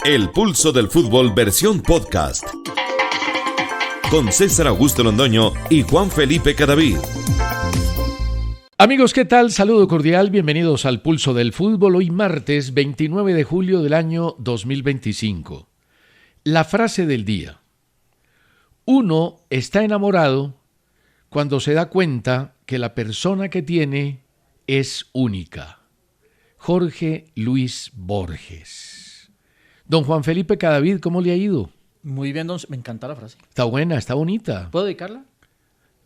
El Pulso del Fútbol versión podcast. Con César Augusto Londoño y Juan Felipe Cadavid. Amigos, ¿qué tal? Saludo cordial, bienvenidos al Pulso del Fútbol, hoy martes 29 de julio del año 2025. La frase del día. Uno está enamorado cuando se da cuenta que la persona que tiene es única. Jorge Luis Borges. Don Juan Felipe Cadavid, ¿cómo le ha ido? Muy bien, me encanta la frase. Está buena, está bonita. ¿Puedo dedicarla?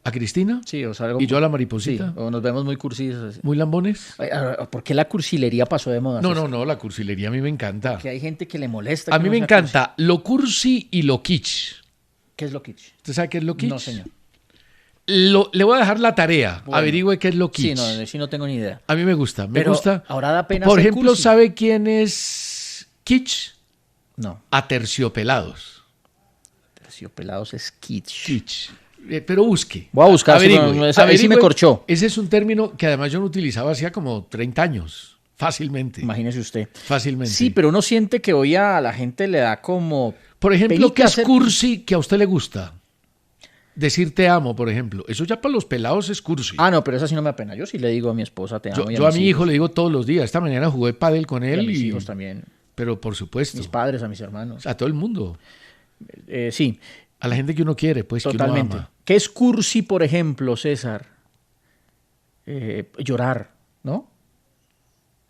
¿A Cristina? Sí, o sea, algo... ¿Y yo a la mariposita? Sí, o nos vemos muy cursis. ¿Muy lambones? ¿Por qué la cursilería pasó de moda? No, la cursilería a mí me encanta. Porque hay gente que le molesta. A mí me encanta lo cursi y lo kitsch. ¿Qué es lo kitsch? ¿Usted sabe qué es lo kitsch? No, señor. Le voy a dejar la tarea. Bueno, averigüe qué es lo kitsch. Sí, no tengo ni idea. A mí me gusta. Pero gusta. ahora da pena Por ser ejemplo, cursi. ¿sabe quién es kitsch? No. Aterciopelados. Terciopelados es kitsch. Kitsch. Pero busque. Voy a buscar. Averigüe. Ahí sí me corchó. Ese es un término que además yo no utilizaba hacía como 30 años. Fácilmente. Imagínese usted. Fácilmente. Sí, pero uno siente que hoy a la gente le da como... Por ejemplo, penita ¿qué es hacer- cursi que a usted le gusta? Decir te amo, por ejemplo. Eso ya para los pelados es cursi. Ah, no, pero esa sí no me da pena. Yo sí le digo a mi esposa te amo. Yo a mi hijo le digo todos los días. Esta mañana jugué pádel con y a él. mis hijos también. Pero por supuesto. Mis padres, a mis hermanos. A todo el mundo. Sí. A la gente que uno quiere, pues, Totalmente. que uno ama. ¿Qué es cursi, por ejemplo, César? Llorar, ¿no?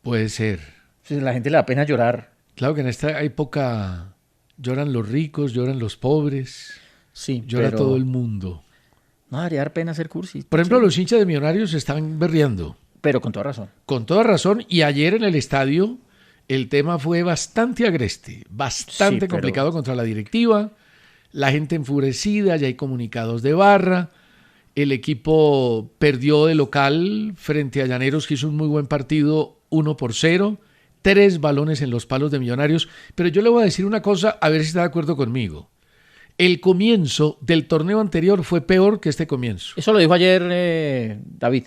Puede ser. Si la gente le da pena llorar. Claro que en esta época lloran los ricos, lloran los pobres, Sí, llora pero todo el mundo. no debería dar pena ser cursi. Por ejemplo, Sí. los hinchas de Millonarios están berreando. Pero con toda razón. Con toda razón. Y ayer en el estadio el tema fue bastante agreste, bastante Sí, pero- complicado contra la directiva. La gente enfurecida, ya hay comunicados de barra. El equipo perdió de local frente a Llaneros, que hizo un muy buen partido, 1-0. 3 balones en los palos de Millonarios. Pero yo le voy a decir una cosa, a ver si está de acuerdo conmigo. El comienzo del torneo anterior fue peor que este comienzo. Eso lo dijo ayer David.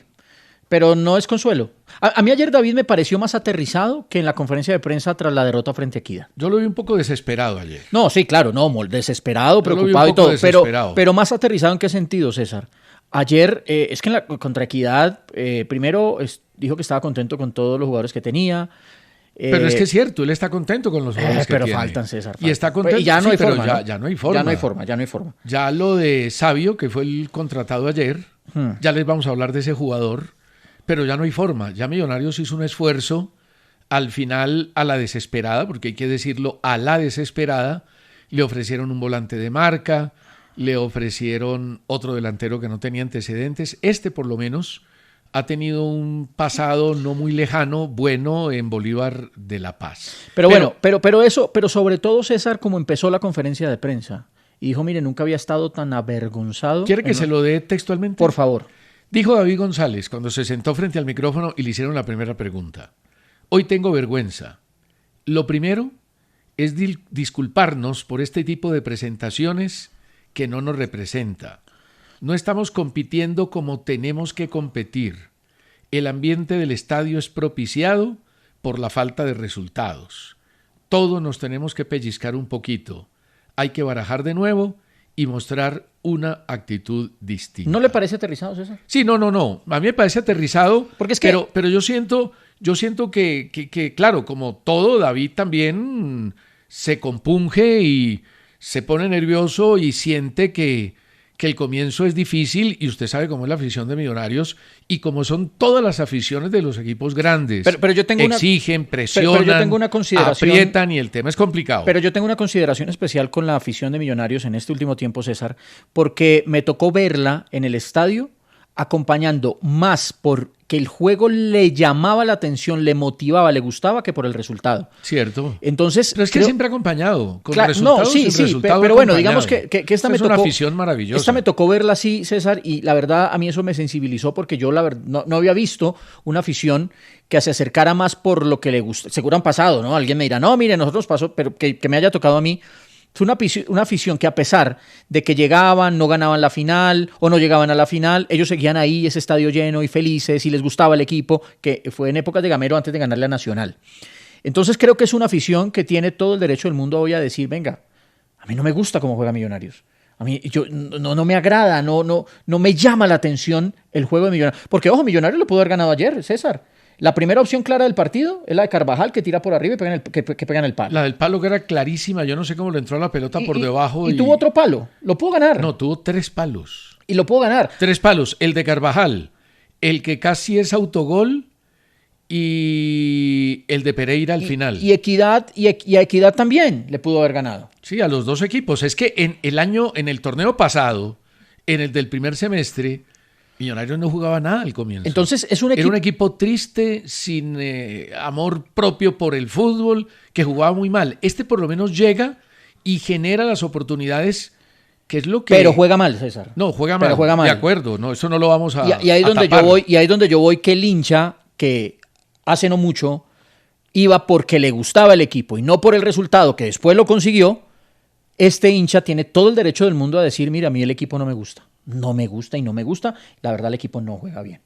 Pero no es consuelo. A mí ayer David me pareció más aterrizado que en la conferencia de prensa tras la derrota frente a Equidad. Yo lo vi un poco desesperado ayer. No, sí, claro, no, desesperado, Yo lo vi un preocupado y poco todo. desesperado. Pero más aterrizado, ¿en qué sentido, César? Ayer, es que en la contra Equidad, primero dijo que estaba contento con todos los jugadores que tenía. Pero es que es cierto, él está contento con los jugadores que pero tiene. faltan, César. Y está contento. Y ya no sí, hay pero forma. ya no hay forma. Ya no hay forma. Ya lo de Sabio, que fue el contratado ayer, ya les vamos a hablar de ese jugador, pero ya no hay forma. Ya Millonarios hizo un esfuerzo al final a la desesperada, porque hay que decirlo, a la desesperada, le ofrecieron un volante de marca, le ofrecieron otro delantero que no tenía antecedentes. Este por lo menos ha tenido un pasado no muy lejano, bueno, en Bolívar de La Paz. Pero sobre todo, César, como empezó la conferencia de prensa, y dijo, mire, nunca había estado tan avergonzado. ¿Quiere que se lo dé textualmente? Por favor. Dijo David González cuando se sentó frente al micrófono y le hicieron la primera pregunta. Hoy tengo vergüenza. Lo primero es disculparnos por este tipo de presentaciones que no nos representa. No estamos compitiendo como tenemos que competir. El ambiente del estadio es propiciado por la falta de resultados. Todos nos tenemos que pellizcar un poquito. Hay que barajar de nuevo y mostrar una actitud distinta. ¿No le parece aterrizado, César? Sí, no. A mí me parece aterrizado, Porque es que... pero yo siento que, claro, como todo, David también se compunge y se pone nervioso y siente que el comienzo es difícil, y usted sabe cómo es la afición de Millonarios y cómo son todas las aficiones de los equipos grandes. Pero yo tengo exigen, presionan, pero yo tengo una consideración, aprietan y el tema es complicado. Pero yo tengo una consideración especial con la afición de Millonarios en este último tiempo, César, porque me tocó verla en el estadio acompañando más porque el juego le llamaba la atención, le motivaba, le gustaba, que por el resultado. Cierto. Entonces, pero es que siempre ha acompañado. Con claro, resultados, no, sí, sin resultado pero bueno, digamos acompañado. que esta me es tocó. una afición maravillosa. Esta me tocó verla así, César, y la verdad a mí eso me sensibilizó porque yo la verdad no había visto una afición que se acercara más por lo que le gusta. Seguro han pasado, ¿no? Alguien me dirá, no, mire, nosotros pasó, pero que me haya tocado a mí. Fue una afición que, a pesar de que llegaban, no ganaban la final o no llegaban a la final, ellos seguían ahí, ese estadio lleno y felices, y les gustaba el equipo, que fue en épocas de Gamero antes de ganarle a Nacional. Entonces creo que es una afición que tiene todo el derecho del mundo hoy a decir, venga, a mí no me gusta cómo juega Millonarios. A mí no me agrada, no me llama la atención el juego de Millonarios. Porque, ojo, Millonarios lo pudo haber ganado ayer, César. La primera opción clara del partido es la de Carvajal, que tira por arriba y pega en el palo. La del palo que era clarísima, yo no sé cómo le entró la pelota por debajo. Y tuvo otro palo, lo pudo ganar. No, tuvo 3 palos. Y lo pudo ganar. 3 palos, el de Carvajal, el que casi es autogol y el de Pereira al final. Y Equidad, y a Equidad también le pudo haber ganado. Sí, a los 2 equipos. Es que en el torneo pasado, en el del primer semestre, Millonarios no jugaba nada al comienzo. Entonces era un equipo triste, sin amor propio por el fútbol, que jugaba muy mal. Este por lo menos llega y genera las oportunidades, que es lo que... Pero juega mal, César. No, juega mal. De acuerdo, no, eso no lo vamos a y ahí donde tapar. Y ahí es donde yo voy, que el hincha, que hace no mucho iba porque le gustaba el equipo y no por el resultado, que después lo consiguió, este hincha tiene todo el derecho del mundo a decir, mira, a mí el equipo no me gusta. No me gusta y no me gusta. La verdad, el equipo no juega bien.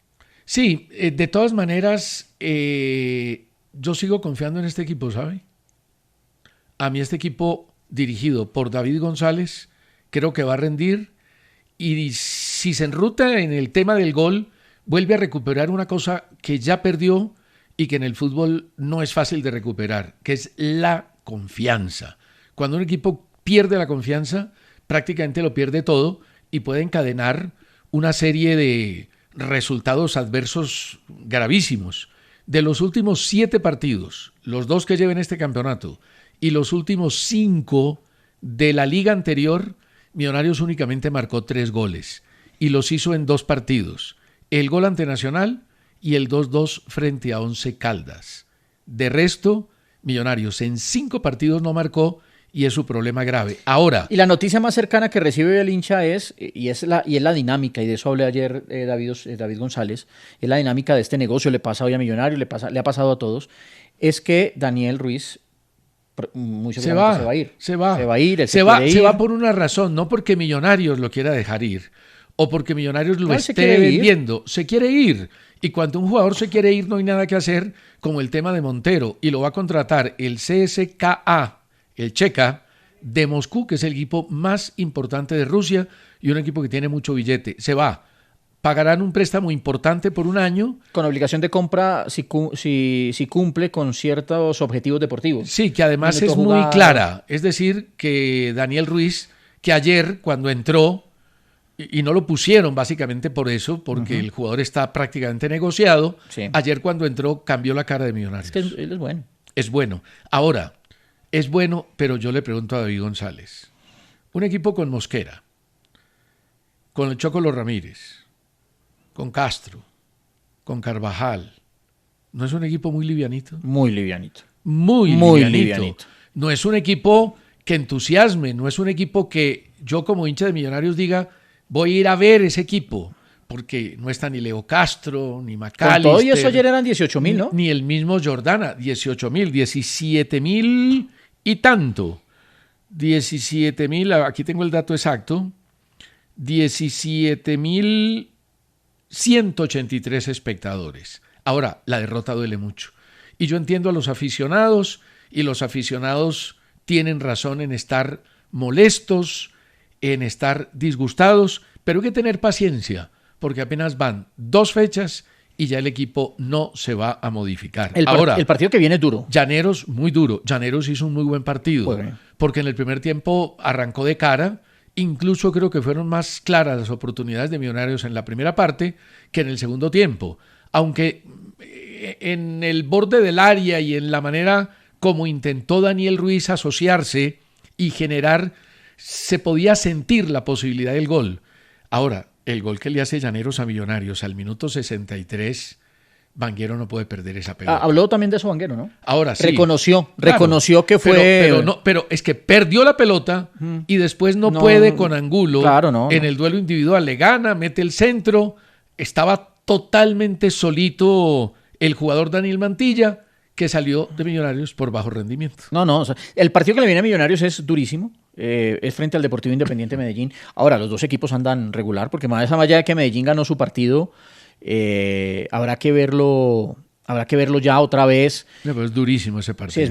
Sí, de todas maneras, yo sigo confiando en este equipo, ¿sabe? A mí este equipo dirigido por David González creo que va a rendir, y si se enruta en el tema del gol, vuelve a recuperar una cosa que ya perdió y que en el fútbol no es fácil de recuperar, que es la confianza. Cuando un equipo pierde la confianza, prácticamente lo pierde todo y puede encadenar una serie de resultados adversos gravísimos. De los últimos 7 partidos, los 2 que lleven este campeonato y los últimos 5 de la liga anterior, Millonarios únicamente marcó 3 goles y los hizo en 2 partidos. El gol ante Nacional y el 2-2 frente a Once Caldas. De resto, Millonarios en 5 partidos no marcó, y es su problema grave. Ahora... Y la noticia más cercana que recibe el hincha es la dinámica, y de eso hablé ayer David González, es la dinámica de este negocio, le pasa hoy a Millonarios, le ha pasado a todos, es que Daniel Ruiz muy seguramente se va a ir. Se va por una razón, no porque Millonarios lo quiera dejar ir, o porque Millonarios lo esté vendiendo. Se quiere ir. Y cuando un jugador se quiere ir, no hay nada que hacer, como el tema de Montero, y lo va a contratar el CSKA, el Checa, de Moscú, que es el equipo más importante de Rusia y un equipo que tiene mucho billete. Se va. Pagarán un préstamo importante por un año. Con obligación de compra si cumple con ciertos objetivos deportivos. Sí, que además es muy clara. Es decir, que Daniel Ruiz, que ayer cuando entró, y no lo pusieron básicamente por eso, porque el jugador está prácticamente negociado, sí. Ayer cuando entró cambió la cara de Millonarios. Es que él es bueno. Es bueno. Ahora, es bueno, pero yo le pregunto a David González, un equipo con Mosquera, con el Chocolo Ramírez, con Castro, con Carvajal, ¿no es un equipo muy livianito? Muy livianito. Muy livianito. No es un equipo que entusiasme, no es un equipo que yo como hincha de Millonarios diga, voy a ir a ver ese equipo, porque no está ni Leo Castro, ni McAllister. Con todo y eso ayer eran 18,000, ¿no? Ni el mismo Jordana, 18,000, 17,000 y tanto. 17,000, aquí tengo el dato exacto, 17,183 espectadores. Ahora, la derrota duele mucho. Y yo entiendo a los aficionados, y los aficionados tienen razón en estar molestos, en estar disgustados, pero hay que tener paciencia, porque apenas van 2 fechas y ya el equipo no se va a modificar. Ahora, el partido que viene es duro. Llaneros, muy duro. Llaneros hizo un muy buen partido, porque en el primer tiempo arrancó de cara. Incluso creo que fueron más claras las oportunidades de Millonarios en la primera parte que en el segundo tiempo. Aunque en el borde del área y en la manera como intentó Daniel Ruiz asociarse y generar, se podía sentir la posibilidad del gol. Ahora, el gol que le hace Llaneros a Millonarios al minuto 63, Vanguero no puede perder esa pelota. Habló también de eso Vanguero, ¿no? Ahora sí. Reconoció que fue... Pero es que perdió la pelota y después no puede con Angulo. En el duelo individual le gana, mete el centro. Estaba totalmente solito el jugador Daniel Mantilla, que salió de Millonarios por bajo rendimiento. O sea, el partido que le viene a Millonarios es durísimo. Es frente al Deportivo Independiente Medellín. Ahora, los 2 equipos andan regular, porque más allá de que Medellín ganó su partido, habrá que verlo Habrá que verlo ya otra vez. No, pero es durísimo ese partido. Sí, es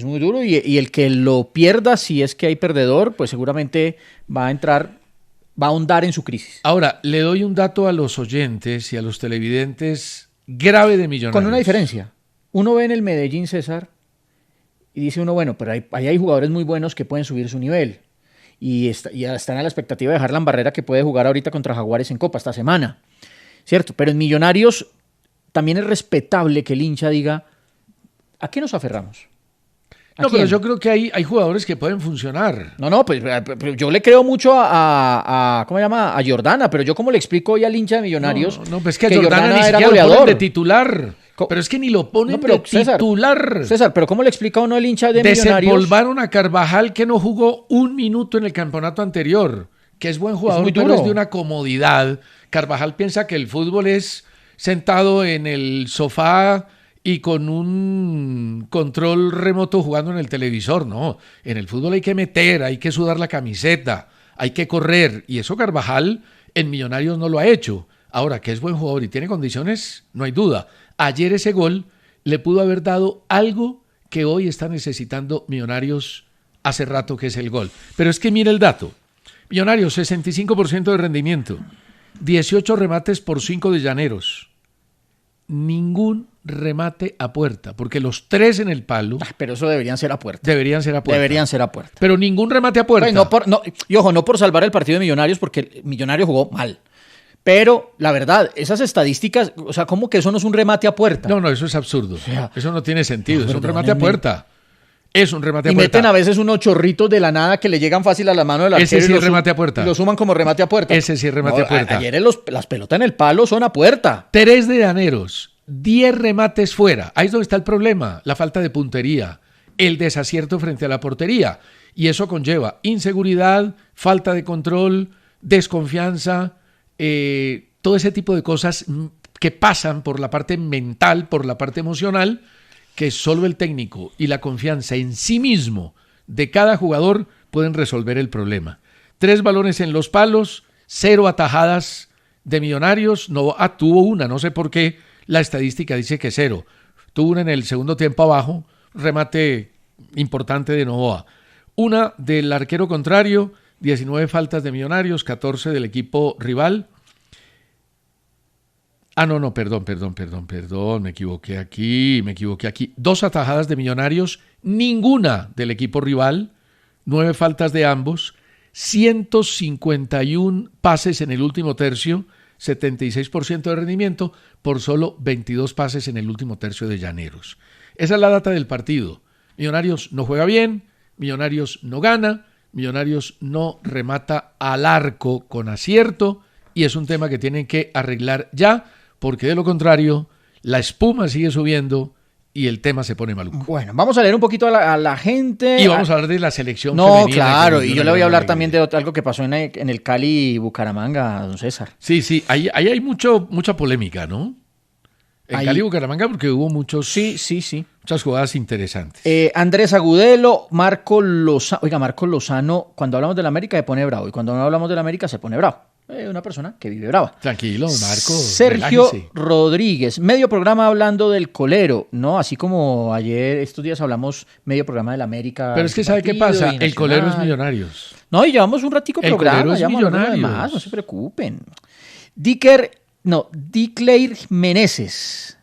muy duro y el que lo pierda, si es que hay perdedor, pues seguramente va a ahondar en su crisis. Ahora, le doy un dato a los oyentes y a los televidentes grave de Millonarios. Con una diferencia. Uno ve en el Medellín, César, y dice uno, bueno, pero ahí hay jugadores muy buenos que pueden subir su nivel. Y están a la expectativa de dejar la Barrera, que puede jugar ahorita contra Jaguares en Copa esta semana. ¿Cierto? Pero en Millonarios también es respetable que el hincha diga, ¿a qué nos aferramos? No, pero yo creo que hay jugadores que pueden funcionar. No, pues yo le creo mucho ¿cómo se llama? A Jordana, pero yo cómo le explico hoy al hincha de Millonarios. No, pues es que a Jordana ni siquiera lo ponen de titular. Pero es que ni lo ponen de titular. César, pero ¿cómo le explica uno al hincha de Millonarios? Desempolvaron a Carvajal, que no jugó un minuto en el campeonato anterior, que es buen jugador, pero es de una comodidad. Carvajal piensa que el fútbol es sentado en el sofá y con un control remoto jugando en el televisor. No, en el fútbol hay que meter, hay que sudar la camiseta, hay que correr, y eso Carvajal en Millonarios no lo ha hecho. Ahora, que es buen jugador y tiene condiciones, no hay duda. Ayer ese gol le pudo haber dado algo que hoy está necesitando Millonarios hace rato, que es el gol. Pero es que mire el dato. Millonarios, 65% de rendimiento, 18 remates por 5 de Llaneros. Ningún remate a puerta, porque los 3 en el palo... pero eso deberían ser a puerta. Deberían ser a puerta. Pero ningún remate a puerta. Y ojo, no por salvar el partido de Millonarios, porque el Millonario jugó mal. Pero, la verdad, esas estadísticas, o sea, ¿cómo que eso no es un remate a puerta? No, eso es absurdo. O sea, eso no tiene sentido. Es un remate a puerta. Es un remate a puerta. Y meten a veces unos chorritos de la nada que le llegan fácil a la mano del arquero. Ese sí es remate a puerta. Y lo suman como remate a puerta. Ese sí es remate a puerta. Ayer las pelotas en el palo son a puerta. 3 de Llaneros, 10 remates fuera. Ahí es donde está el problema. La falta de puntería, el desacierto frente a la portería. Y eso conlleva inseguridad, falta de control, desconfianza, todo ese tipo de cosas que pasan por la parte mental, por la parte emocional, que solo el técnico y la confianza en sí mismo de cada jugador pueden resolver el problema. 3 balones en los palos, 0 atajadas de Millonarios. Novoa tuvo una, no sé por qué la estadística dice que 0. Tuvo una en el segundo tiempo abajo, remate importante de Novoa. Una del arquero contrario, 19 faltas de Millonarios, 14 del equipo rival. Perdón, me equivoqué aquí. 2 atajadas de Millonarios, ninguna del equipo rival, 9 faltas de ambos, 151 pases en el último tercio, 76% de rendimiento por solo 22 pases en el último tercio de Llaneros. Esa es la data del partido. Millonarios no juega bien, Millonarios no gana, Millonarios no remata al arco con acierto, y es un tema que tienen que arreglar ya, porque de lo contrario, la espuma sigue subiendo y el tema se pone maluco. Bueno, vamos a leer un poquito a la gente. Y vamos a hablar de la selección femenina. No, claro, y yo le voy a hablar también de algo que pasó en el Cali Bucaramanga, don César. Sí, ahí hay mucha polémica, ¿no? En Cali Bucaramanga, porque hubo muchas jugadas interesantes. Andrés Agudelo, Marco Lozano. Oiga, Marco Lozano, cuando hablamos de la América se pone bravo, y cuando no hablamos de la América se pone bravo. Una persona que vive brava. Tranquilo, Marco. Sergio relájese. Rodríguez, medio programa hablando del colero, ¿no? Así como ayer, estos días hablamos medio programa del América. Pero es que ¿sabe qué pasa? El colero es Millonarios. No, y llevamos un ratico programa. El colero es Millonarios. No se preocupen. Dicler Meneses,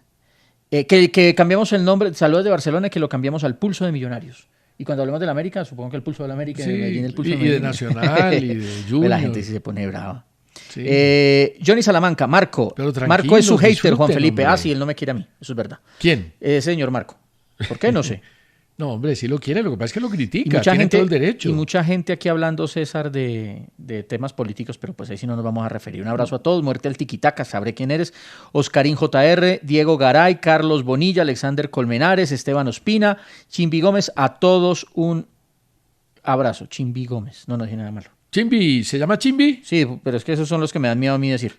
que cambiamos el nombre, saludos de Barcelona, que lo cambiamos al Pulso de Millonarios. Y cuando hablamos de la América, supongo que el Pulso de la América, sí, el Pulso de Nacional y de Junior. La gente sí se pone brava. Sí. Johnny Salamanca, Marco es su hater, Juan Felipe. Hombre. Sí, él no me quiere a mí, eso es verdad. ¿Quién? Señor Marco. ¿Por qué? No sé. No, hombre, sí lo quiere, lo que pasa es que lo critica, tiene todo el derecho. Y mucha gente aquí hablando, César, de temas políticos, pero pues ahí sí no nos vamos a referir. Un abrazo a todos, muerte al tiquitaca, sabré quién eres. Oscarín JR, Diego Garay, Carlos Bonilla, Alexander Colmenares, Esteban Ospina, Chimbi Gómez, a todos un abrazo. Chimbi Gómez, no dije nada malo. ¿Chimbi? ¿Se llama Chimbi? Sí, pero es que esos son los que me dan miedo a mí decir.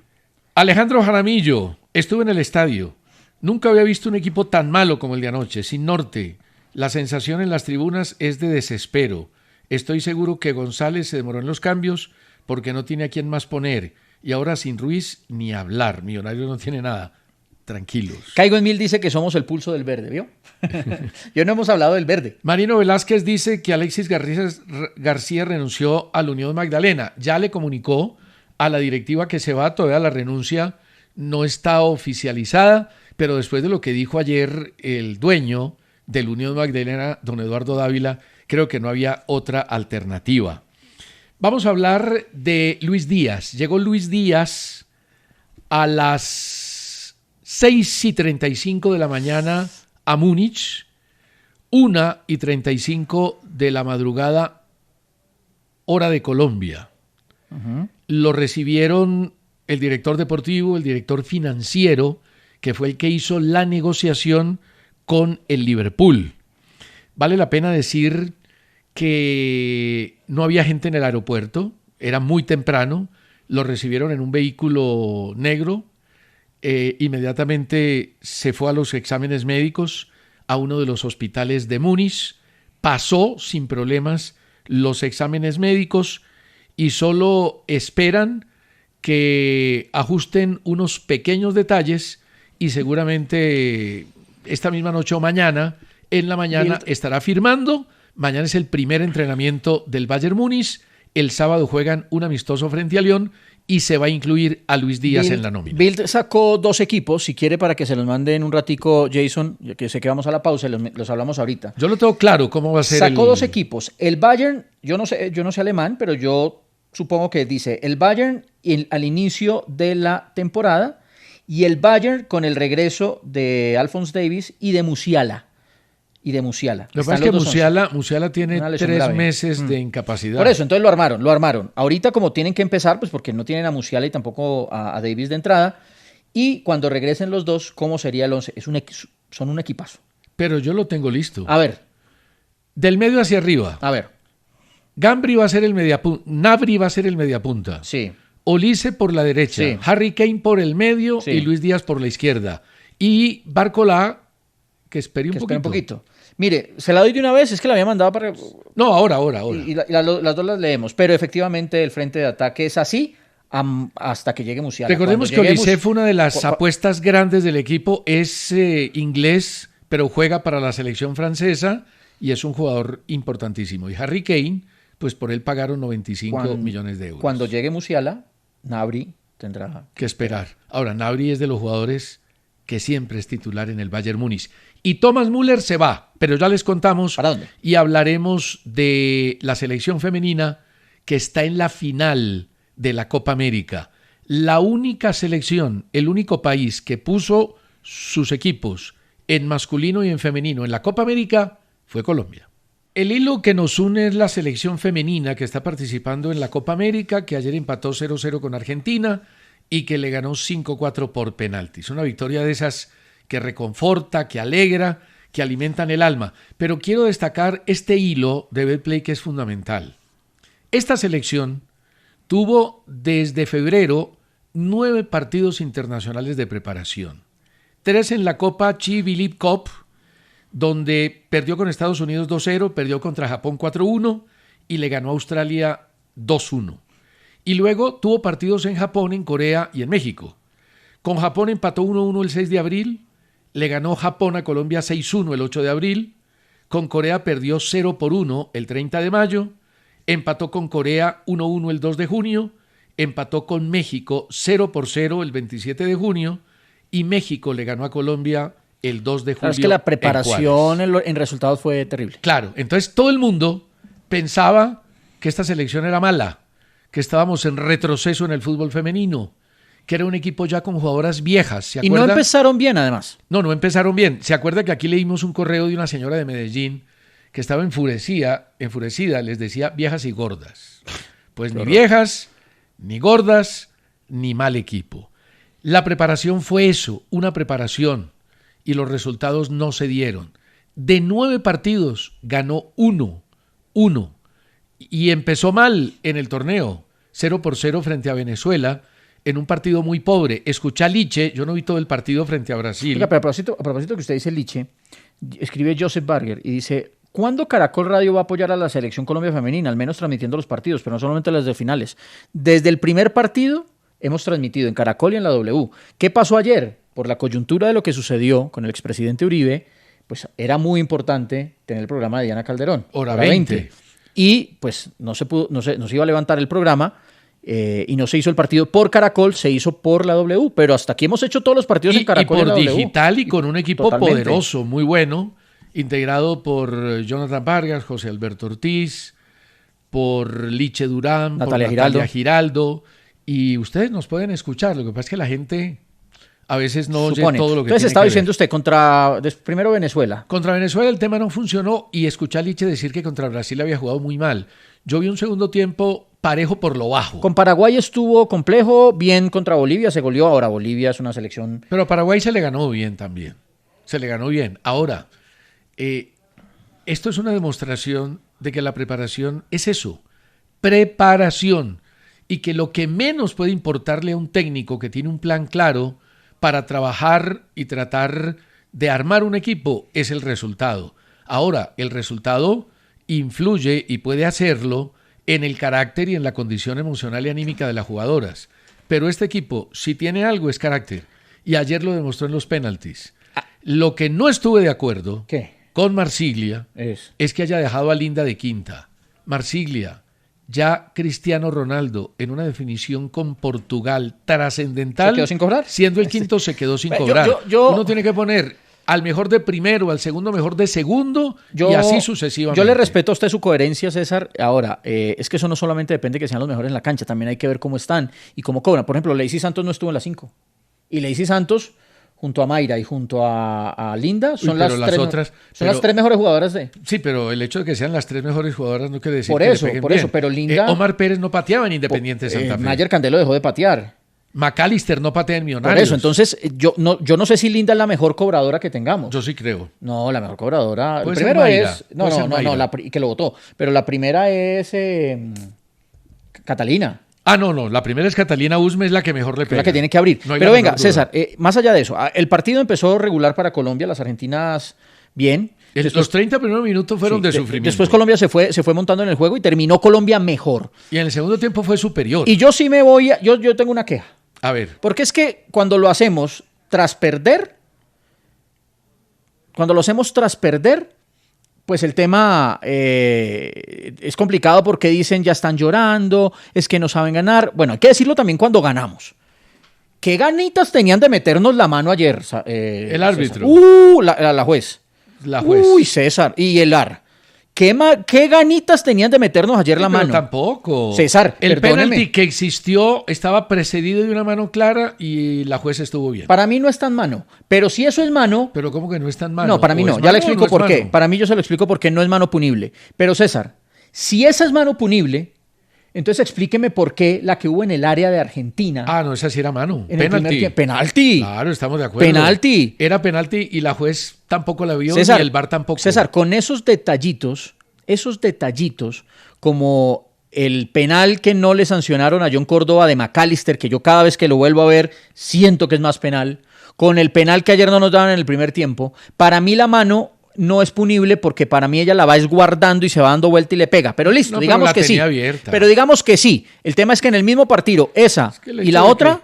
Alejandro Jaramillo, estuve en el estadio. Nunca había visto un equipo tan malo como el de anoche, sin norte. La sensación en las tribunas es de desespero. Estoy seguro que González se demoró en los cambios porque no tiene a quién más poner. Y ahora sin Ruiz ni hablar. Millonarios no tiene nada. tranquilos. Caigo en 1000 dice que somos el pulso del verde, ¿vio? Yo no hemos hablado del verde. Marino Velázquez dice que Alexis García renunció a la Unión Magdalena. Ya le comunicó a la directiva que se va, todavía la renuncia no está oficializada, pero después de lo que dijo ayer el dueño de la Unión Magdalena, don Eduardo Dávila, creo que no había otra alternativa. Vamos a hablar de Luis Díaz. Llegó Luis Díaz a las 6:35 de la mañana a Múnich, 1:35 de la madrugada, hora de Colombia. Lo recibieron el director deportivo, el director financiero, que fue el que hizo la negociación con el Liverpool. Vale la pena decir que no había gente en el aeropuerto, era muy temprano, lo recibieron en un vehículo negro, inmediatamente se fue a los exámenes médicos a uno de los hospitales de Múnich, pasó sin problemas los exámenes médicos y solo esperan que ajusten unos pequeños detalles y seguramente esta misma noche o mañana, en la mañana estará firmando. Mañana es el primer entrenamiento del Bayern Múnich, el sábado juegan un amistoso frente a Lyon y se va a incluir a Luis Díaz en la nómina. Bild sacó 2 equipos, si quiere para que se los mande en un ratico Jason, que sé que vamos a la pausa y los hablamos ahorita. Yo lo tengo claro cómo va a ser. Sacó 2 equipos, el Bayern, yo no sé alemán, pero yo supongo que dice el Bayern al inicio de la temporada y el Bayern con el regreso de Alphonse Davies y de Musiala. Lo que pasa es que Musiala tiene 3 meses de incapacidad. Por eso, entonces lo armaron. Ahorita como tienen que empezar, pues porque no tienen a Musiala y tampoco a Davies de entrada, y cuando regresen los dos, ¿cómo sería el 11? Son un equipazo. Pero yo lo tengo listo. A ver. Del medio hacia arriba. A ver. Gambri va a ser el mediapunta, Gnabry va a ser el mediapunta. Sí. Olise por la derecha, Sí. Harry Kane por el medio Sí. y Luis Díaz por la izquierda. Y Barcola, que espere un poquito. Mire, se la doy de una vez, es que la había mandado para... No, ahora. Y las dos las leemos, pero efectivamente el frente de ataque es así hasta que llegue Musiala. Recordemos que Olise fue una de las apuestas grandes del equipo, es inglés, pero juega para la selección francesa y es un jugador importantísimo. Y Harry Kane, pues por él pagaron 95 millones de euros. Cuando llegue Musiala, Gnabry tendrá que esperar. Ahora, Gnabry es de los jugadores que siempre es titular en el Bayern Múnich. Y Thomas Müller se va, pero ya les contamos. ¿Para dónde? Y hablaremos de la selección femenina que está en la final de la Copa América. La única selección, el único país que puso sus equipos en masculino y en femenino en la Copa América fue Colombia. El hilo que nos une es la selección femenina que está participando en la Copa América, que ayer empató 0-0 con Argentina y que le ganó 5-4 por penaltis. Una victoria de esas que reconforta, que alegra, que alimentan el alma. Pero quiero destacar este hilo de Betplay que es fundamental. Esta selección tuvo desde febrero 9 partidos internacionales de preparación. 3 en la Copa Chi Philippe Cup, donde perdió con Estados Unidos 2-0, perdió contra Japón 4-1 y le ganó a Australia 2-1. Y luego tuvo partidos en Japón, en Corea y en México. Con Japón empató 1-1 el 6 de abril, le ganó Japón a Colombia 6-1 el 8 de abril, con Corea perdió 0-1 el 30 de mayo, empató con Corea 1-1 el 2 de junio, empató con México 0-0 el 27 de junio y México le ganó a Colombia el 2 de julio. Claro, es que la preparación en resultados fue terrible. Claro, entonces todo el mundo pensaba que esta selección era mala, que estábamos en retroceso en el fútbol femenino, que era un equipo ya con jugadoras viejas. ¿Se acuerda? Y no empezaron bien, además. No empezaron bien. ¿Se acuerda que aquí leímos un correo de una señora de Medellín que estaba enfurecida, les decía viejas y gordas? Pues ni viejas, ni gordas, ni mal equipo. La preparación fue eso, una preparación, y los resultados no se dieron. De 9 partidos ganó 1, y empezó mal en el torneo, 0-0 frente a Venezuela, en un partido muy pobre. Escuché a Liche, yo no vi todo el partido frente a Brasil. Oiga, pero a propósito que usted dice Liche, escribe Joseph Barger y dice: ¿cuándo Caracol Radio va a apoyar a la selección Colombia femenina? Al menos transmitiendo los partidos, pero no solamente las de finales. Desde el primer partido hemos transmitido en Caracol y en la W. ¿Qué pasó ayer? por la coyuntura de lo que sucedió con el expresidente Uribe, pues era muy importante tener el programa de Diana Calderón. Hora 20. Y pues no se iba a levantar el programa y no se hizo el partido por Caracol, se hizo por la W. Pero hasta aquí hemos hecho todos los partidos en Caracol y por y la W. digital y con un equipo Totalmente. poderoso, muy bueno, integrado por Jonathan Vargas, José Alberto Ortiz, por Liche Durán, Natalia por Natalia Giraldo. Y ustedes nos pueden escuchar. Lo que pasa es que la gente a veces no oye todo lo que Entonces tiene estaba que diciendo ver. usted, primero Venezuela. Contra Venezuela el tema no funcionó y escuché a Liche decir que contra Brasil había jugado muy mal. Yo vi un segundo tiempo parejo por lo bajo. Con Paraguay estuvo complejo, bien contra Bolivia, se goleó. Ahora Bolivia es una selección... Pero a Paraguay se le ganó bien también. Se le ganó bien. Ahora, esto es una demostración de que la preparación es eso, preparación. Y que lo que menos puede importarle a un técnico que tiene un plan claro para trabajar y tratar de armar un equipo es el resultado. Ahora, el resultado influye y puede hacerlo en el carácter y en la condición emocional y anímica de las jugadoras. Pero este equipo, si tiene algo, es carácter. Y ayer lo demostró en los penaltis. Lo que no estuve de acuerdo con Marsiglia es que haya dejado a Linda de quinta. Marsiglia, ya Cristiano Ronaldo, en una definición con Portugal trascendental, ¿Se quedó sin cobrar? Siendo el quinto, se quedó sin cobrar. Uno tiene que poner al mejor de primero, al segundo mejor de segundo, y así sucesivamente. Yo le respeto a usted su coherencia, César. Ahora, es que eso no solamente depende de que sean los mejores en la cancha, también hay que ver cómo están y cómo cobran. Por ejemplo, Lacey Santos no estuvo en la 5. Y Lacey Santos, junto a Mayra y junto a Linda, son las tres mejores jugadoras de... Sí, pero el hecho de que sean las tres mejores jugadoras no quiere decir por que eso, le peguen por bien. eso, pero Linda... Omar Pérez no pateaba en Independiente de Santa Fe. Mayer Candelo dejó de patear. McAllister no patea en Millonarios. Por eso, entonces, yo no sé si Linda es la mejor cobradora que tengamos. Yo sí creo. No, la mejor cobradora... Puede primero ser Mayra, es... No, que lo votó. Pero la primera es Catalina. No, la primera es Catalina Usme, es la que mejor le pega. La que tiene que abrir. No pero venga, César, más allá de eso, el partido empezó regular para Colombia, las argentinas bien. Los 30 primeros minutos fueron de sufrimiento. Después Colombia se fue montando en el juego y terminó Colombia mejor. Y en el segundo tiempo fue superior. Y yo sí me voy yo tengo una queja. A ver. Porque es que cuando lo hacemos tras perder, pues el tema es complicado porque dicen ya están llorando, es que no saben ganar. Bueno, hay que decirlo también cuando ganamos. ¿Qué ganitas tenían de meternos la mano ayer? El árbitro. La juez. La juez. Uy, César. Y el AR. ¿Qué ganitas tenían de meternos ayer la mano? Pero tampoco. César, el perdóneme. penalti que existió estaba precedido de una mano clara y la juez estuvo bien. Para mí no es tan mano. Pero si eso es mano... Pero ¿cómo que no es tan mano? No, para mí no. Ya le explico por qué. Para mí yo se lo explico porque no es mano punible. Pero César, si esa es mano punible, entonces explíqueme por qué la que hubo en el área de Argentina... No, esa sí era mano. Penalti. Claro, estamos de acuerdo. Penalti. Era penalti y la juez tampoco la vio, César, ni el VAR tampoco. César, con esos detallitos, como el penal que no le sancionaron a John Córdoba de McAllister, que yo cada vez que lo vuelvo a ver siento que es más penal, con el penal que ayer no nos daban en el primer tiempo, para mí la mano no es punible porque para mí ella la va esguardando y se va dando vuelta y le pega. Pero listo, no, digamos que sí. Abierta. Pero digamos que sí. El tema es que en el mismo partido, esa y la otra...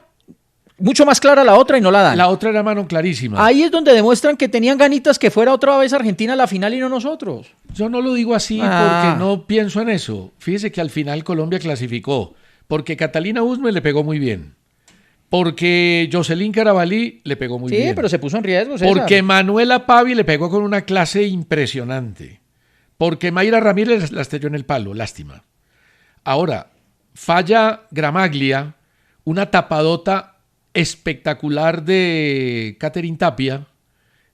Mucho más clara la otra y no la dan. La otra era mano clarísima. Ahí es donde demuestran que tenían ganitas que fuera otra vez Argentina a la final y no nosotros. Yo no lo digo así porque no pienso en eso. Fíjese que al final Colombia clasificó porque Catalina Usme le pegó muy bien. Porque Jocelyn Carabalí le pegó muy bien. Sí, pero se puso en riesgo, César. Porque Manuela Pavi le pegó con una clase impresionante. Porque Mayra Ramírez la estrelló en el palo. Lástima. Ahora, falla Gramaglia, una tapadota espectacular de Catherine Tapia,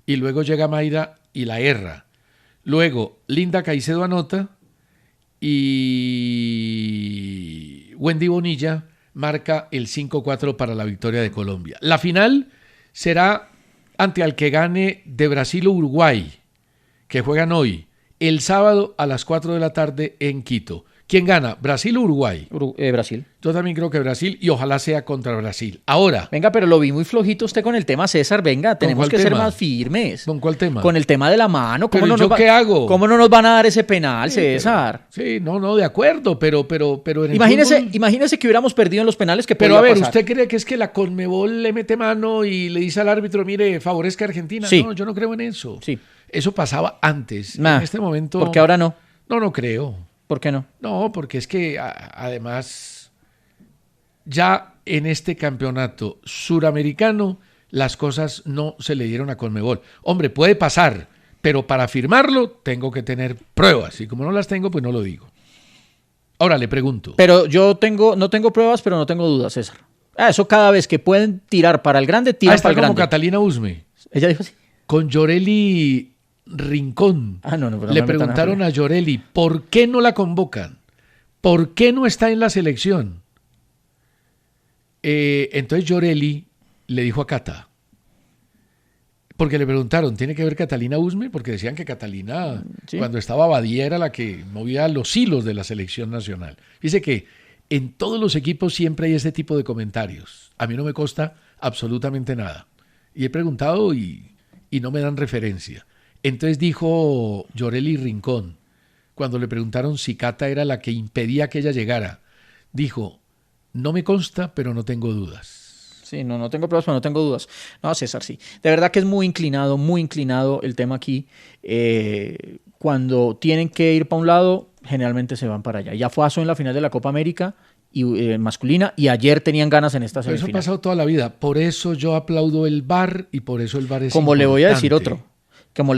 y luego llega Mayra y la erra. Luego Linda Caicedo anota y Wendy Bonilla marca el 5-4 para la victoria de Colombia. La final será ante el que gane de Brasil o Uruguay, que juegan hoy, el sábado a las 4 de la tarde en Quito. ¿Quién gana? ¿Brasil o Uruguay? Brasil. Yo también creo que Brasil y ojalá sea contra Brasil. Ahora. Venga, pero lo vi muy flojito usted con el tema, César. Venga, tenemos que ser más firmes. ¿Con cuál tema? Con el tema de la mano. ¿Pero yo qué hago? ¿Cómo no nos van a dar ese penal, César? Sí, no, de acuerdo, pero en el imagínese que hubiéramos perdido en los penales que Pero a ver, pasar. ¿usted cree que es que la Conmebol le mete mano y le dice al árbitro, mire, favorezca a Argentina? Sí. No, yo no creo en eso. Sí. Eso pasaba antes. En este momento. ¿Por qué ahora no? No creo. ¿Por qué no? No, porque es que además ya en este campeonato suramericano las cosas no se le dieron a Conmebol. Hombre, puede pasar, pero para afirmarlo tengo que tener pruebas y como no las tengo, pues no lo digo. Ahora le pregunto. Pero yo no tengo pruebas, pero no tengo dudas, César. Eso cada vez que pueden tirar para el grande, tiran para el grande. Como Catalina Usme. Ella dijo así. Con Llorelli Rincón. Le preguntaron a Llorelli, ¿por qué no la convocan? ¿Por qué no está en la selección? Entonces Llorelli le dijo a Cata, porque le preguntaron, ¿tiene que ver Catalina Usme? Porque decían que Catalina, cuando estaba Badía, era la que movía los hilos de la selección nacional. Dice que en todos los equipos siempre hay ese tipo de comentarios. A mí no me consta absolutamente nada. Y he preguntado y no me dan referencia. Entonces dijo Llorelli Rincón, cuando le preguntaron si Cata era la que impedía que ella llegara, dijo, no me consta, pero no tengo dudas. Sí, no tengo pruebas, pero no tengo dudas. No, César, sí. De verdad que es muy inclinado el tema aquí. Cuando tienen que ir para un lado, generalmente se van para allá. Ya fue en la final de la Copa América y masculina, y ayer tenían ganas en esta semifinal. Eso ha pasado toda la vida. Por eso yo aplaudo el VAR y por eso el VAR es Como importante. le voy a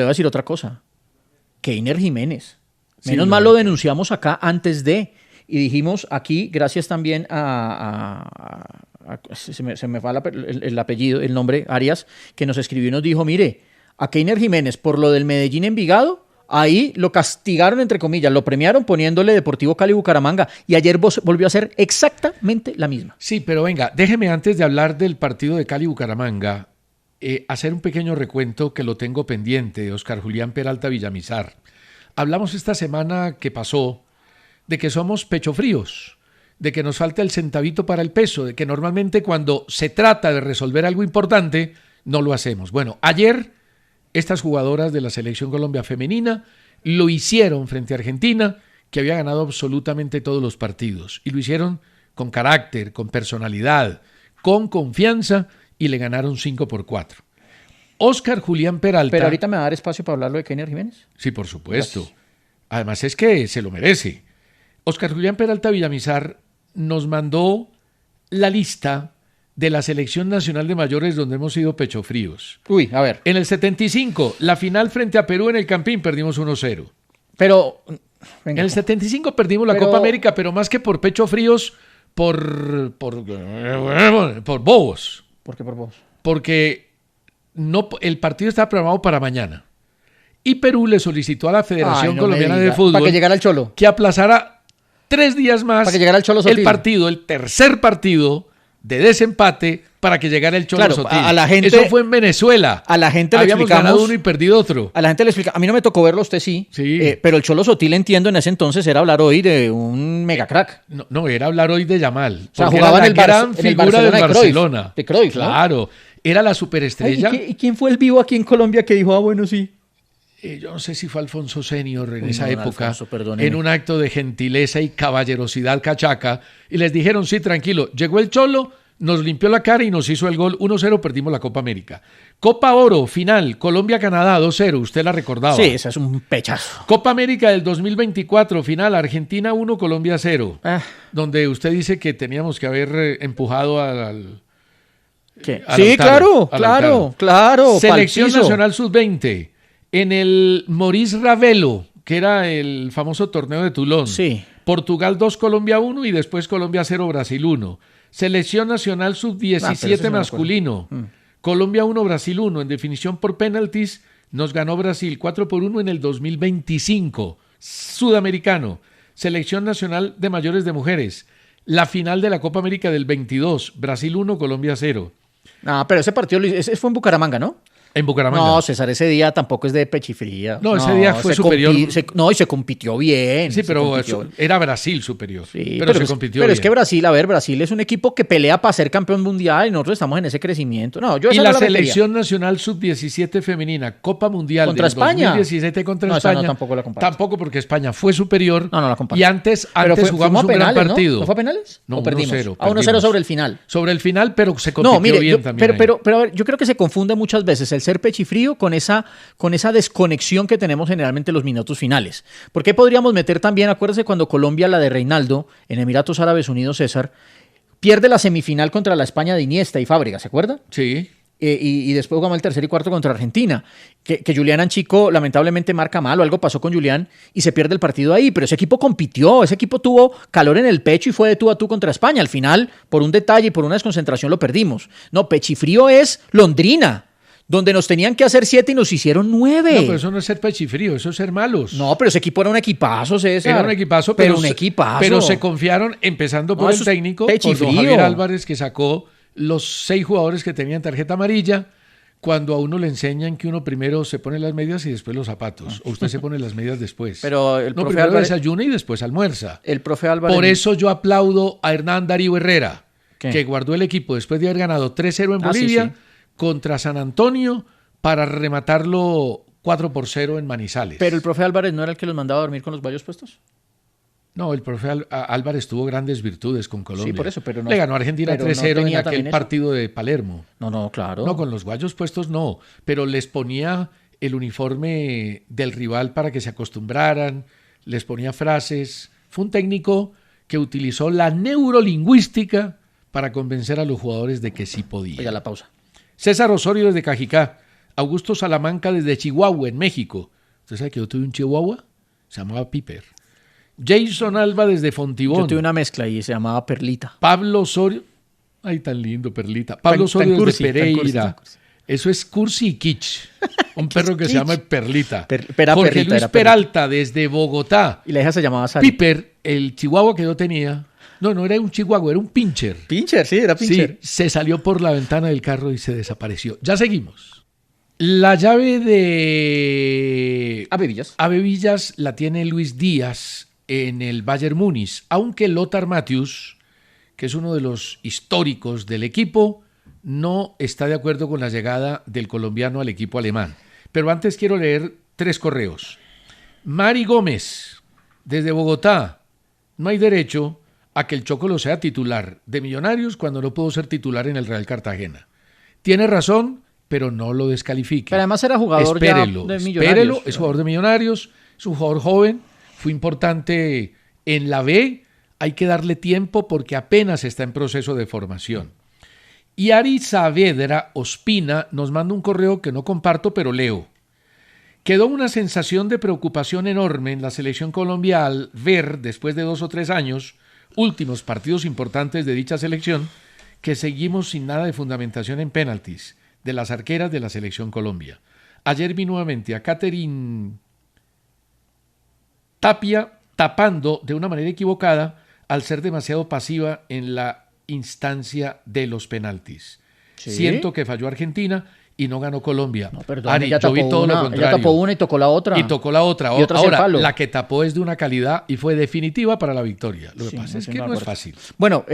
decir otra cosa. Keiner Jiménez. Menos mal lo denunciamos acá antes de, y dijimos aquí, gracias también se me fue el apellido, el nombre, Arias, que nos escribió y nos dijo, mire, a Keiner Jiménez por lo del Medellín Envigado, ahí lo castigaron, entre comillas, lo premiaron poniéndole Deportivo Cali Bucaramanga, y ayer volvió a hacer exactamente la misma. Sí, pero venga, déjeme antes de hablar del partido de Cali Bucaramanga, hacer un pequeño recuento que lo tengo pendiente de Oscar Julián Peralta Villamizar. Hablamos esta semana que pasó de que somos pechofríos, de que nos falta el centavito para el peso, de que normalmente cuando se trata de resolver algo importante, no lo hacemos. Bueno, ayer estas jugadoras de la Selección Colombia Femenina lo hicieron frente a Argentina, que había ganado absolutamente todos los partidos, y lo hicieron con carácter, con personalidad, con confianza, y le ganaron 5-4. Oscar Julián Peralta... Pero ahorita me va a dar espacio para hablarlo de Keiner Jiménez. Sí, por supuesto. Gracias. Además es que se lo merece. Oscar Julián Peralta Villamizar nos mandó la lista de la Selección Nacional de Mayores donde hemos sido pechofríos. Uy, a ver. En el 75, la final frente a Perú en el Campín, perdimos 1-0. Pero... Venga, en el 75 perdimos la Copa América, pero más que por pechofríos, por bobos. ¿Por qué por bobos? Porque el partido estaba programado para mañana. Y Perú le solicitó a la Federación Colombiana de Fútbol para que llegara el Cholo, que aplazara 3 días más para que llegara el Cholo Sotil. El partido, el tercer partido de desempate para que llegara el Cholo Sotil. A la gente, eso fue en Venezuela. A la gente le habíamos explicamos, ganado uno y perdido otro. A la gente le explica. A mí no me tocó verlo, usted sí. Pero el Cholo Sotil, entiendo, en ese entonces era hablar hoy de un mega crack. No, era hablar hoy de Yamal. O sea, jugaba en el gran figura del Barcelona. De Cruyff, claro. ¿No? Era la superestrella. ¿Y quién fue el vivo aquí en Colombia que dijo, bueno, sí? Yo no sé si fue Alfonso Senior en esa época, Alfonso, en un acto de gentileza y caballerosidad cachaca, y les dijeron, sí, tranquilo, llegó el Cholo, nos limpió la cara y nos hizo el gol, 1-0, perdimos la Copa América. Copa Oro, final, Colombia-Canadá, 2-0, usted la recordaba. Sí, ese es un pechazo. Copa América del 2024, final, Argentina 1, Colombia 0, donde usted dice que teníamos que haber empujado al ¿qué? Sí, claro. Selección Nacional Sub-20. En el Maurice Ravelo, que era el famoso torneo de Toulon. Sí. Portugal 2, Colombia 1 y después Colombia 0, Brasil 1. Selección Nacional Sub-17 masculino. Colombia 1, Brasil 1. En definición por penaltis nos ganó Brasil 4-1 en el 2025. Sudamericano. Selección Nacional de Mayores de Mujeres. La final de la Copa América del 22. Brasil 1, Colombia 0. Pero ese partido ese fue en Bucaramanga, ¿no? En Bucaramanga. No, César, ese día tampoco es de pechifría. No, ese día fue superior. Y se compitió bien. Sí, pero era Brasil superior. Sí, pero se compitió pero bien. es que Brasil es un equipo que pelea para ser campeón mundial y nosotros estamos en ese crecimiento. No, yo y esa la no selección nacional sub-17 femenina, Copa Mundial ¿Contra del España? 2017 contra No, España. esa no, tampoco la comparto. Tampoco, porque España fue superior. No la comparto. Y antes jugamos un penales, gran partido. ¿No fue a penales? No, ¿O perdimos? 1-0. 1-0 sobre el final. Sobre el final, pero se compitió bien también. Pero a ver, yo creo que se confunde muchas veces el ser pechifrío con esa desconexión que tenemos generalmente en los minutos finales. Porque podríamos meter también, acuérdese cuando Colombia, la de Reinaldo, en Emiratos Árabes Unidos, César, pierde la semifinal contra la España de Iniesta y Fábregas, ¿se acuerda? Sí. Y después jugamos el tercer y cuarto contra Argentina. Que Julián Anchico lamentablemente marca mal o algo pasó con Julián y se pierde el partido ahí. Pero ese equipo compitió, ese equipo tuvo calor en el pecho y fue de tú a tú contra España. Al final, por un detalle y por una desconcentración lo perdimos. No, pechifrío es Londrina, donde nos tenían que hacer 7 y nos hicieron 9. No, pero eso no es ser pechifrío, eso es ser malos. No, pero ese equipo era un equipazo, César. Era un equipazo, pero un equipazo. Pero se confiaron, empezando por el técnico, por don Javier Álvarez, que sacó los 6 jugadores que tenían tarjeta amarilla, cuando a uno le enseñan que uno primero se pone las medias y después los zapatos. O usted se pone las medias después. Pero el profe primero Álvarez desayuna y después almuerza. El profe Álvarez. Por eso yo aplaudo a Hernán Darío Herrera, que guardó el equipo después de haber ganado 3-0 en Bolivia contra San Antonio para rematarlo 4-0 en Manizales. Pero el profe Álvarez no era el que los mandaba a dormir con los guayos puestos. No, el profe Álvarez tuvo grandes virtudes con Colombia. Sí, por eso, pero no. Le ganó a Argentina 3-0 en aquel partido de Palermo. No, claro. No, con los guayos puestos no, pero les ponía el uniforme del rival para que se acostumbraran, les ponía frases. Fue un técnico que utilizó la neurolingüística para convencer a los jugadores de que sí podía. Oiga, la pausa. César Osorio desde Cajicá, Augusto Salamanca desde Chihuahua, en México. ¿Usted sabe que yo tuve un chihuahua? Se llamaba Piper. Jason Alba desde Fontibón. Yo tuve una mezcla y se llamaba Perlita. Pablo Osorio. Ay, tan lindo, Perlita. Pablo Osorio desde Pereira. Eso es cursi y kitsch. Un perro que se llama Perlita. Jorge Luis Peralta desde Bogotá. Y la hija se llamaba Sari. Piper, el chihuahua que yo tenía. No era un chihuahua, era un pincher. Pincher, sí, era pincher. Sí, se salió por la ventana del carro y se desapareció. Ya seguimos. La llave de Avevillas la tiene Luis Díaz en el Bayern Múnich, aunque Lothar Matthäus, que es uno de los históricos del equipo, no está de acuerdo con la llegada del colombiano al equipo alemán. Pero antes quiero leer 3 correos. Mari Gómez, desde Bogotá, no hay derecho a que el Chocolo sea titular de Millonarios cuando no pudo ser titular en el Real Cartagena. Tiene razón, pero no lo descalifique. Pero además era jugador de Millonarios. Espérelo, es jugador de Millonarios, es un jugador joven, fue importante en la B, hay que darle tiempo porque apenas está en proceso de formación. Y Ari Saavedra Ospina nos manda un correo que no comparto, pero leo. Quedó una sensación de preocupación enorme en la selección Colombia al ver, después de 2 o 3 años, últimos partidos importantes de dicha selección, que seguimos sin nada de fundamentación en penaltis de las arqueras de la selección Colombia. Ayer vi nuevamente a Catherine Tapia tapando de una manera equivocada al ser demasiado pasiva en la instancia de los penaltis. ¿Sí? Siento que falló Argentina y no ganó Colombia. No, perdón, Ari, yo vi todo lo contrario. Ella tapó una y tocó la otra. Y tocó la otra. Ahora, la que tapó es de una calidad y fue definitiva para la victoria. Lo que pasa es que no es fácil. Bueno,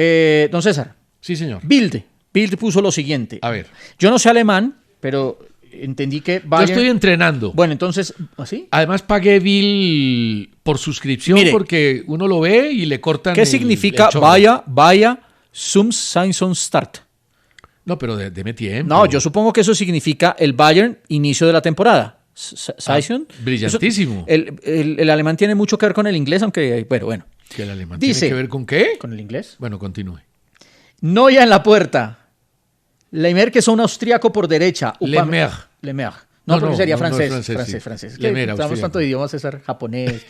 don César. Sí, señor. Bild puso lo siguiente. A ver. Yo no sé alemán, pero entendí que Bayern... Yo estoy entrenando. Bueno, entonces, ¿así? Además pagué Bill por suscripción. Mire, porque uno lo ve y le cortan. ¿Qué significa vaya zum Saison Start? No, pero deme tiempo. No, yo supongo que eso significa el Bayern inicio de la temporada. Saison. Brillantísimo. Eso, el alemán tiene mucho que ver con el inglés, aunque, bueno. ¿Que el alemán tiene que ver con qué? Con el inglés. Bueno, continúe. Neuer en la puerta. Leimer, que es un austriaco por derecha. Lemer. No, porque sería francés. No, francés. Lemer, estamos tanto de idiomas, César, japonés.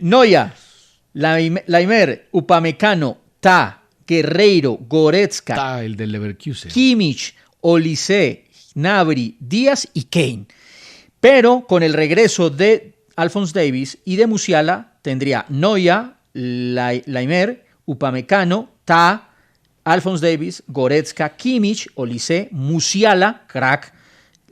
Neuer, Leimer, Upamecano, Ta, Guerreiro, Goretzka. Ta, el del Leverkusen. Kimmich, Olise, Gnabry, Díaz y Kane. Pero con el regreso de Alphonse Davies y de Musiala, tendría Neuer, Leimer, Upamecano, Ta, Alphonse Davies, Goretzka, Kimmich, Olise, Musiala, crack,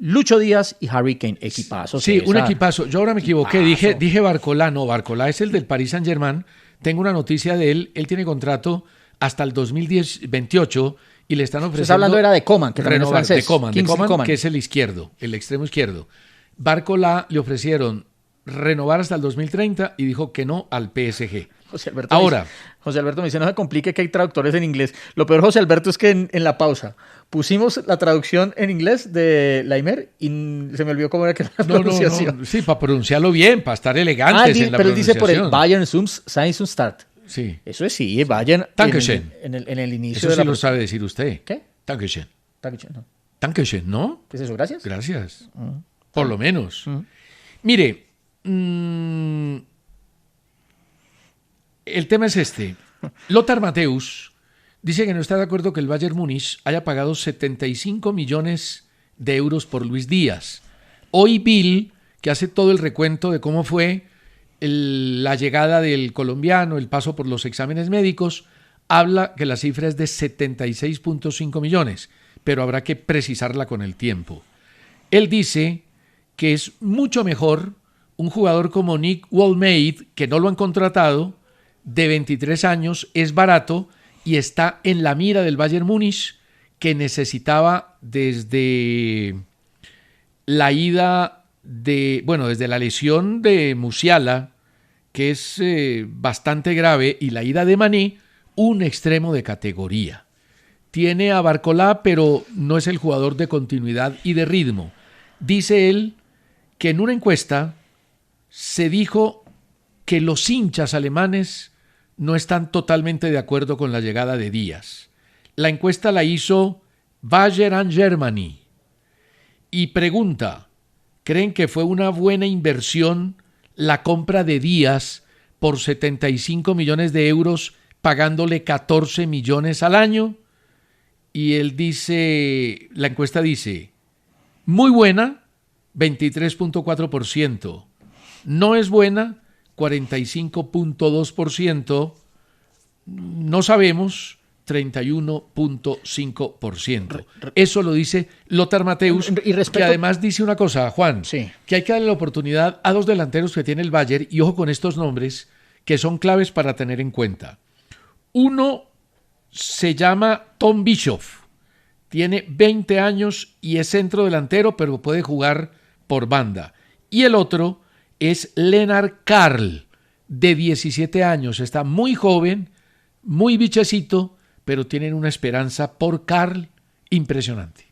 Lucho Díaz y Harry Kane. Equipazo. Sí, César. un equipazo. Yo ahora me equivoqué, dije Barcolá, no, Barcolá es el del Paris Saint-Germain. Tengo una noticia de él tiene contrato hasta el 2028 y le están ofreciendo... Estás hablando era de Coman, que también es renovar, francés. de Coman, que es el izquierdo, el extremo izquierdo. Barcolá le ofrecieron renovar hasta el 2030 y dijo que no al PSG. José Alberto me dice, no se complique que hay traductores en inglés. Lo peor, José Alberto, es que en la pausa pusimos la traducción en inglés de Laimer y se me olvidó cómo era que era la pronunciación. No. Sí, para pronunciarlo bien, para estar elegantes en la pero él dice pronunciación. por el Bayern sein zum Start. Sí. Eso es sí, Bayern Dankeschön. en el inicio Eso de sí lo sabe decir usted. ¿Qué? Dankeschön. No. Dankeschön, ¿no? ¿Qué es eso? ¿Gracias? Gracias. Por lo menos. Mire, el tema es este. Lothar Matthäus dice que no está de acuerdo que el Bayern Múnich haya pagado 75 millones de euros por Luis Díaz. Hoy Bill, que hace todo el recuento de cómo fue la llegada del colombiano, el paso por los exámenes médicos, habla que la cifra es de 76.5 millones, pero habrá que precisarla con el tiempo. Él dice que es mucho mejor un jugador como Nick Wollmade, que no lo han contratado, de 23 años, es barato y está en la mira del Bayern Múnich, que necesitaba desde la desde la lesión de Musiala, que es bastante grave, y la ida de Mané, un extremo de categoría. Tiene a Barcolá, pero no es el jugador de continuidad y de ritmo. Dice él que en una encuesta se dijo que los hinchas alemanes no están totalmente de acuerdo con la llegada de Díaz. La encuesta la hizo Bayern Germany y pregunta, ¿creen que fue una buena inversión la compra de Díaz por 75 millones de euros pagándole 14 millones al año? Y él dice, la encuesta dice, muy buena, 23.4%. No es buena, 45.2%. No sabemos, 31.5%. Eso lo dice Lothar Matthäus, que además dice una cosa, Juan, sí, que hay que darle la oportunidad a dos delanteros que tiene el Bayern, y ojo con estos nombres, que son claves para tener en cuenta. Uno se llama Tom Bischoff, tiene 20 años y es centro delantero, pero puede jugar por banda. Y el otro es Lennart Karl, de 17 años, está muy joven, muy bichecito, pero tienen una esperanza por Karl impresionante.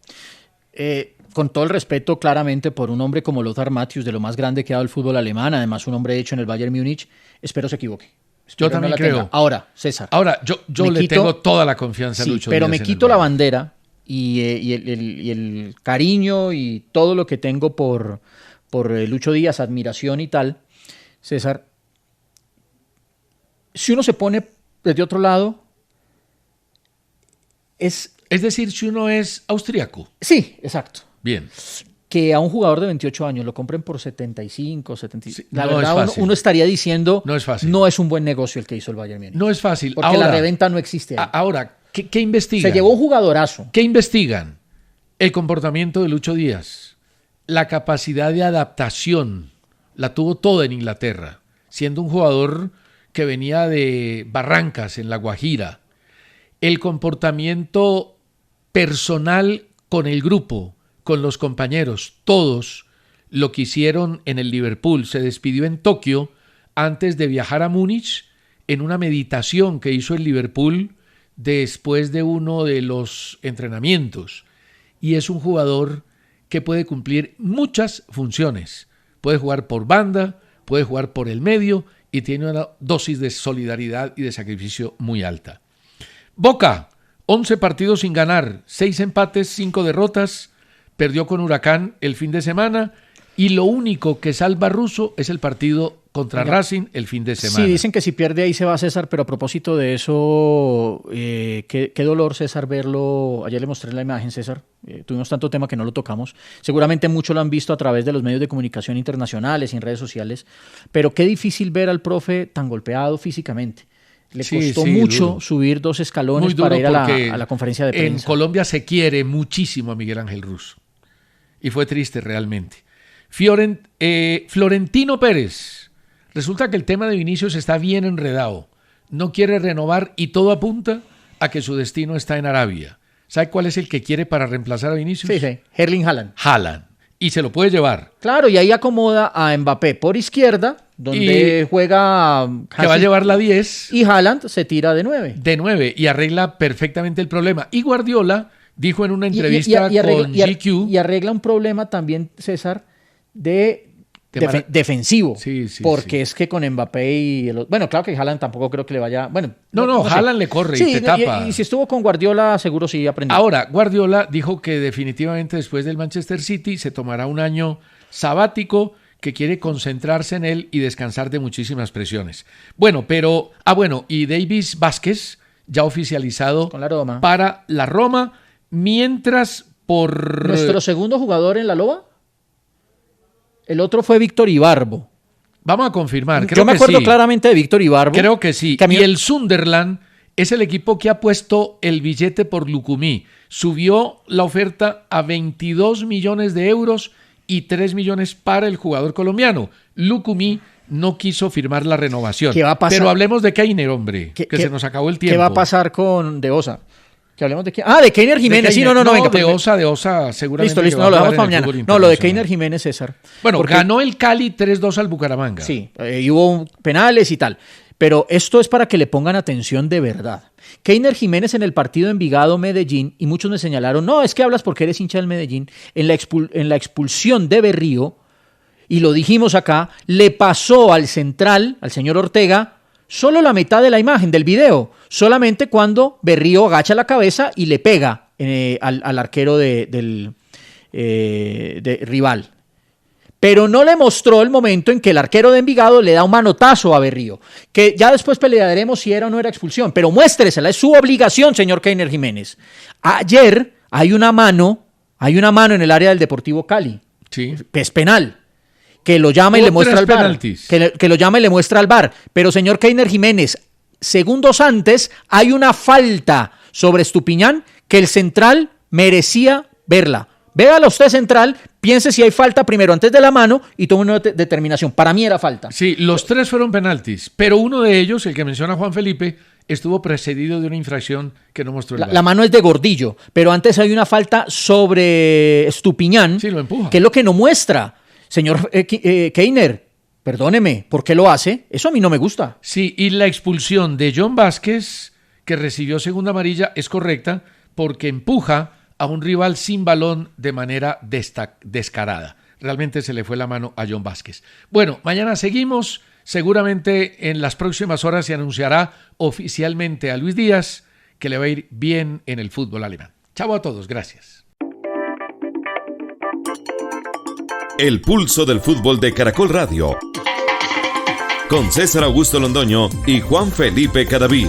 Con todo el respeto, claramente, por un hombre como Lothar Matthäus, de lo más grande que ha dado el fútbol alemán, además un hombre hecho en el Bayern Múnich, espero se equivoque. Yo también creo. Ahora, César. Ahora, yo tengo toda la confianza a Lucho pero Díaz me quito la bandera y el cariño y todo lo que tengo por Lucho Díaz, admiración y tal, César. Si uno se pone desde otro lado, es decir, si uno es austriaco. Sí, exacto. Bien. Que a un jugador de 28 años lo compren por 75, 75. Sí, la verdad, uno estaría diciendo, no es fácil. No es un buen negocio el que hizo el Bayern Múnich. No es fácil. Porque ahora, la reventa no existe ahí. Ahora, ¿qué investigan? Se llevó un jugadorazo. ¿Qué investigan? El comportamiento de Lucho Díaz, la capacidad de adaptación, la tuvo toda en Inglaterra, siendo un jugador que venía de Barrancas, en La Guajira. El comportamiento personal con el grupo, con los compañeros, todos lo que hicieron en el Liverpool. Se despidió en Tokio antes de viajar a Múnich en una meditación que hizo el Liverpool después de uno de los entrenamientos. Y es un jugador que puede cumplir muchas funciones. Puede jugar por banda, puede jugar por el medio y tiene una dosis de solidaridad y de sacrificio muy alta. Boca, 11 partidos sin ganar, 6 empates, 5 derrotas. Perdió con Huracán el fin de semana y lo único que salva a Russo es el partido contra Racing el fin de semana. Sí, dicen que si pierde ahí se va César, pero a propósito de eso, qué dolor, César, verlo. Ayer le mostré la imagen, César. Tuvimos tanto tema que no lo tocamos. Seguramente muchos lo han visto a través de los medios de comunicación internacionales y en redes sociales, pero qué difícil ver al profe tan golpeado físicamente. Le costó mucho duro. Subir 2 escalones para ir a la conferencia de prensa. En Colombia se quiere muchísimo a Miguel Ángel Russo. y fue triste realmente. Florentino Pérez. Resulta que el tema de Vinicius está bien enredado. No quiere renovar y todo apunta a que su destino está en Arabia. ¿Sabe cuál es el que quiere para reemplazar a Vinicius? Sí, Erling Haaland. Haaland. Y se lo puede llevar. Claro, y ahí acomoda a Mbappé por izquierda, donde juega... Que va a llevar la 10. Y Haaland se tira de 9. De 9 y arregla perfectamente el problema. Y Guardiola dijo en una entrevista con GQ... Y arregla un problema también, César, defensivo. Sí, porque es que con Mbappé y... Bueno, claro que Haaland tampoco creo que le vaya... Bueno, no, Haaland le corre y te tapa. Y si estuvo con Guardiola, seguro sí aprendió. Ahora, Guardiola dijo que definitivamente después del Manchester City se tomará un año sabático, que quiere concentrarse en él y descansar de muchísimas presiones. Bueno, pero... y Davis Vázquez, ya oficializado con la Roma. Para la Roma, mientras por... ¿Nuestro segundo jugador en la Loba? El otro fue Víctor Ibarbo. Vamos a confirmar. Yo me acuerdo claramente de Víctor Ibarbo. Creo que sí. Y el Sunderland es el equipo que ha puesto el billete por Lucumí. Subió la oferta a 22 millones de euros y 3 millones para el jugador colombiano. Lucumí no quiso firmar la renovación. ¿Qué va a pasar? Pero hablemos de Keiner, hombre, que se nos acabó el tiempo. ¿Qué va a pasar con De Osa? Que hablemos de quién. De Keiner Jiménez. Sí, no, venga. De Osa, seguramente. Listo, no, lo dejamos para mañana. No, lo de Keiner Jiménez, César. Bueno, ganó el Cali 3-2 al Bucaramanga. Sí, y hubo penales y tal. Pero esto es para que le pongan atención de verdad. Keiner Jiménez en el partido Envigado-Medellín, y muchos me señalaron, no, es que hablas porque eres hincha del Medellín, en la expulsión de Berrío, y lo dijimos acá, le pasó al central, al señor Ortega, solo la mitad de la imagen del video, solamente cuando Berrío agacha la cabeza y le pega al arquero de rival. Pero no le mostró el momento en que el arquero de Envigado le da un manotazo a Berrío, que ya después pelearemos si era o no era expulsión, pero muéstresela, es su obligación, señor Keiner Jiménez. Ayer hay una mano en el área del Deportivo Cali, sí, que es penal, que lo llama y le muestra al VAR, que lo llama y le muestra al VAR, pero señor Keiner Jiménez, segundos antes hay una falta sobre Estupiñán que el central merecía verla. Véala usted central, piense si hay falta primero antes de la mano y tome una determinación. Para mí era falta. Sí, los 3 fueron penaltis, pero uno de ellos, el que menciona Juan Felipe, estuvo precedido de una infracción que no mostró el VAR. La mano es de Gordillo, pero antes hay una falta sobre Estupiñán, sí, lo empuja, que es lo que no muestra. Señor Keiner, perdóneme, ¿por qué lo hace? Eso a mí no me gusta. Sí, y la expulsión de John Vázquez, que recibió segunda amarilla, es correcta porque empuja a un rival sin balón de manera descarada. Realmente se le fue la mano a John Vázquez. Bueno, mañana seguimos. Seguramente en las próximas horas se anunciará oficialmente a Luis Díaz que le va a ir bien en el fútbol alemán. Chao a todos, gracias. El pulso del fútbol de Caracol Radio. Con César Augusto Londoño y Juan Felipe Cadavid.